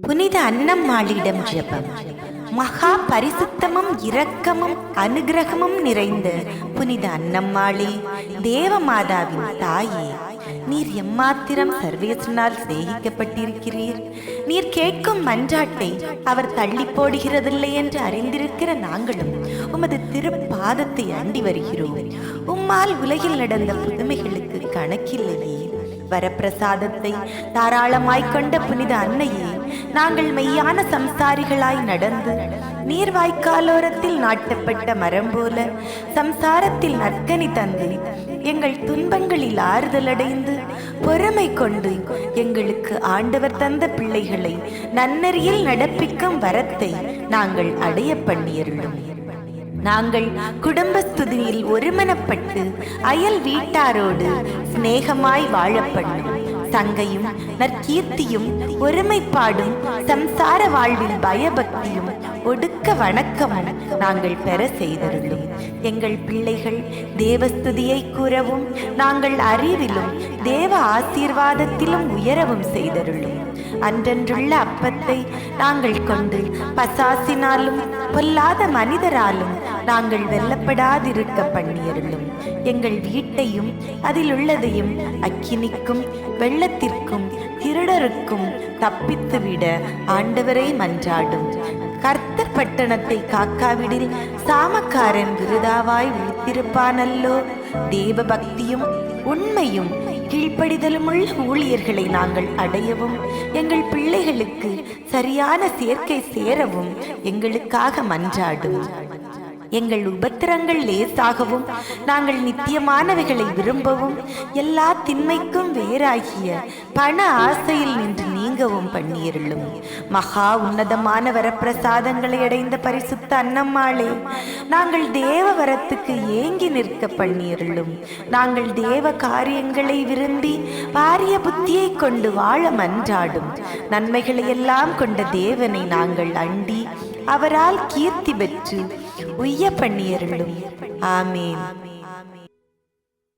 புனித அன்னம்மாளிடம் ஜெபம். மகா பரிசுத்தமும் இரக்கமும் அனுகிரகமும் நிறைந்த புனித அன்னம்மாளே, தேவமாதாவின் தாயே, நீர் எம்மாத்திரம் சர்வேசனால் சிநேகிக்கப்பட்டிருக்கிறீர். நீர் கேட்கும் மன்றாட்டை அவர் தள்ளி போடுகிறதில்லை என்று அறிந்திருக்கிற நாங்களும் உமது திருப்பாதத்தை அண்டி வருகிறோம். உம்மால் உலகில் நடந்த புதுமைகளுக்கு கணக்கில்லையே. வரப்பிரசாதத்தை தாராளமாய் கொண்ட புனித அன்னையே, நாங்கள் மெய்யான சம்சாரிகளாய் நடந்து நீர்வாய்க்காலோரத்தில் நாட்டப்பட்ட மரம் போல சம்சாரத்தில் நற்கனி தந்து எங்கள் துன்பங்களில் ஆறுதலடைந்து பொறுமை கொண்டு எங்களுக்கு ஆண்டவர் தந்த பிள்ளைகளை நன்னறியில் நடப்பிக்கும் வரத்தை நாங்கள் அடைய பண்ணியருளும். நாங்கள் குடும்பஸ்துதியில் ஒருமனப்பட்டு அயல் வீட்டாரோடு சிநேகமாய் வாழப்பண்ணும். சங்கையும் நற்கீர்த்தியும் ஒருமைப்பாடும் சம்சார வாழ்வில் பயபக்தியும் ஒடுக்க வணக்கமும் நாங்கள் பெற செய்தருளும். எங்கள் பிள்ளைகள் தேவஸ்துதியை கூறவும் நாங்கள் அறிவிலும் தேவ ஆசீர்வாதத்திலும் உயரவும் செய்தருளும். அன்றன்றுள்ள அப்பத்தை நாங்கள் கொண்டு பசாசினாலும் பொல்லாத மனிதராலும் நாங்கள் வெல்லப்படாதிருக்க பண்ணியருளும். எங்கள் வீட்டையும் அதில் உள்ளதையும் அக்கினிக்கும் வெள்ளத்திற்கும் திருடருக்கும் தப்பித்துவிட ஆண்டவரை மன்றாடும். கர்த்தர் பட்டணத்தை காக்காவிடில் சாமக்காரன் விருதாவாய் விழித்திருப்பானல்லோ. தேவ பக்தியும் உண்மையும் கீழ்ப்படிதலுமுள்ள ஊழியர்களை நாங்கள் அடையவும் எங்கள் பிள்ளைகளுக்கு சரியான சேர்க்கை சேரவும் எங்களுக்காக மன்றாடும். எங்கள் உபத்திரங்கள் லேசாகவும் நாங்கள் நித்தியமானவைகளை விரும்பவும் எல்லா திண்மைக்கும் வேறாகிய பண ஆசையில் நின்று நீங்கவும் பண்ணியருளும். மகா உன்னதமான வரப்பிரசாதங்களை அடைந்த பரிசுத்த அன்னம்மாளே, நாங்கள் தேவ வரத்துக்கு ஏங்கி நிற்க பண்ணியருளும். நாங்கள் தேவ காரியங்களை விரும்பி பாரிய புத்தியை கொண்டு வாழ மன்றாடும். நன்மைகளை எல்லாம் கொண்ட தேவனை நாங்கள் அண்டி அவரால் கீர்த்தி பெற்று உய்ய பண்ணியருளும். ஆமேன்.